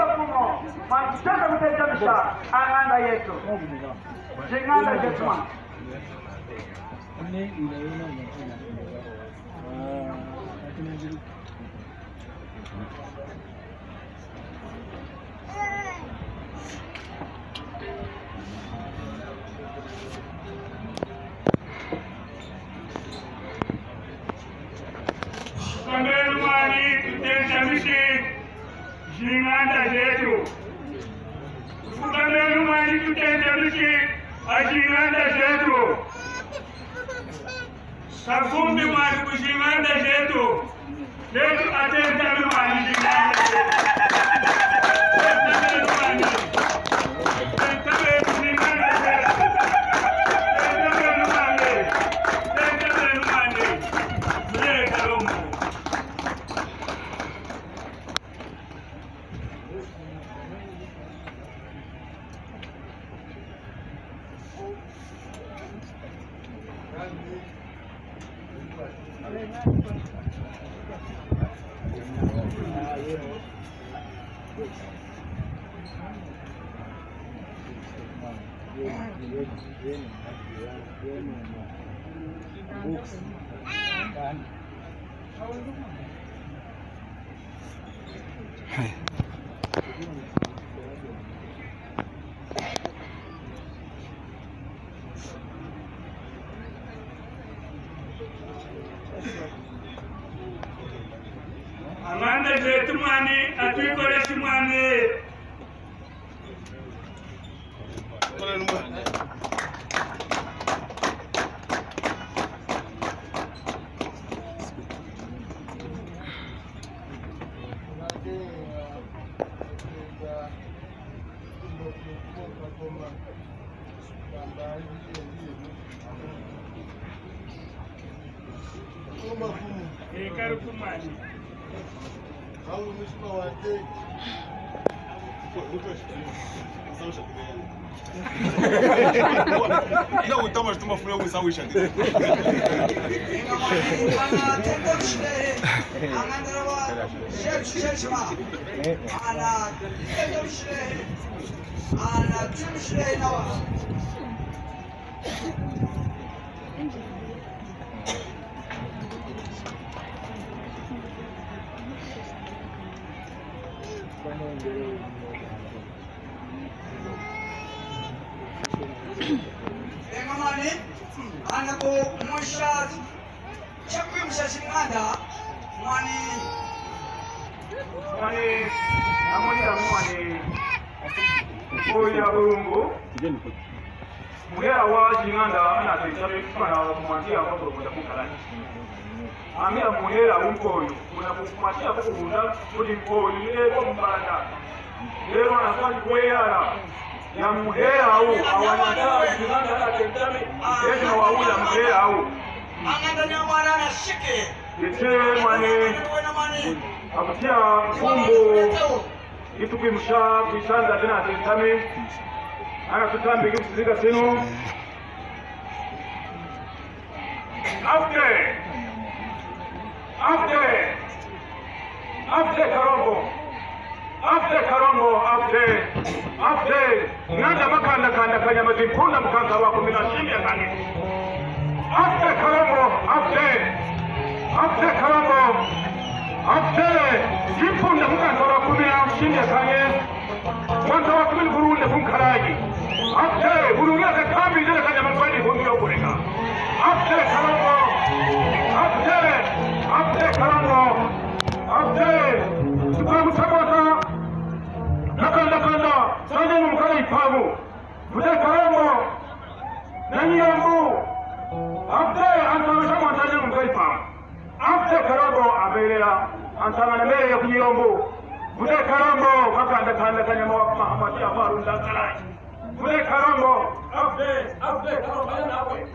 kumo machaka mtejamisha anganda yetu jinganda yetu Kambenu mali tutendamishi jinganda zetu. Kambenu mali tutendamishi ajinganda zetu. Kafumbi mali kujinganda zetu. Zetu atendami mali jinganda zetu. Kambenu mali. Kambenu jinganda zetu. Kambenu mali. Kambenu mali. Mle kalomo. Amanda zetu mani atuikore simani. Karo kumani. Au mheshimiwa wazee. Ila utama shituma funya usawisha ndi. Engamani anako mushad chakwi mshashimanda mwani amoni amwani oya urungu mugera wa jinganda ana tsabe kana kumwandia kwa kuja kukalani amira muhera umkoyo kuna kumatia kukunda kuli mkoyo kwa mbanda lero anafanya kweyara ya muhera au awanataka jinganda ana tsabe yesu waula muhera au anganda nyamara na shike yete mane akutia kumbo itukimsha kuisanda tena tentame ana tutambe kikusiga sino afte karombo afte nanda makanda kanda kanya mazimpunda mkanka wako mina shimya kani afte jimpunda mkanka wako mina shimya kani mwanta wako mina burunde funkaraji afte burunga kakambi zile kanya mkwani hungi yokureka afte tukamutabata nakanda sanje mukala ipabu bude karamo nanyambu afte antana sama sanje mukala ipabu afte karamo abelera antana mere ya kunyombu bude karamo makanda kanya mahamati amaru ndakala bude karamo afte karamo yana awe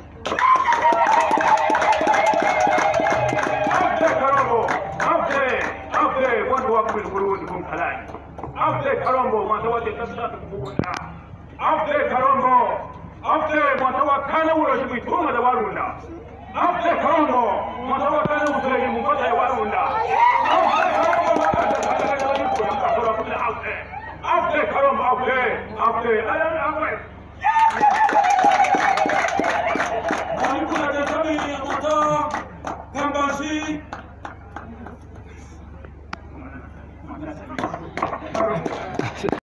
afte watu wako Burundi kumkalani afte karombo mwatawate tasatu kubunda afte karombo afte mwatawakana ulo shibituma da warunda afte karombo mwatawakana usele mukota ya warunda afte karombo mwatawakana ulo shibituma da warunda After.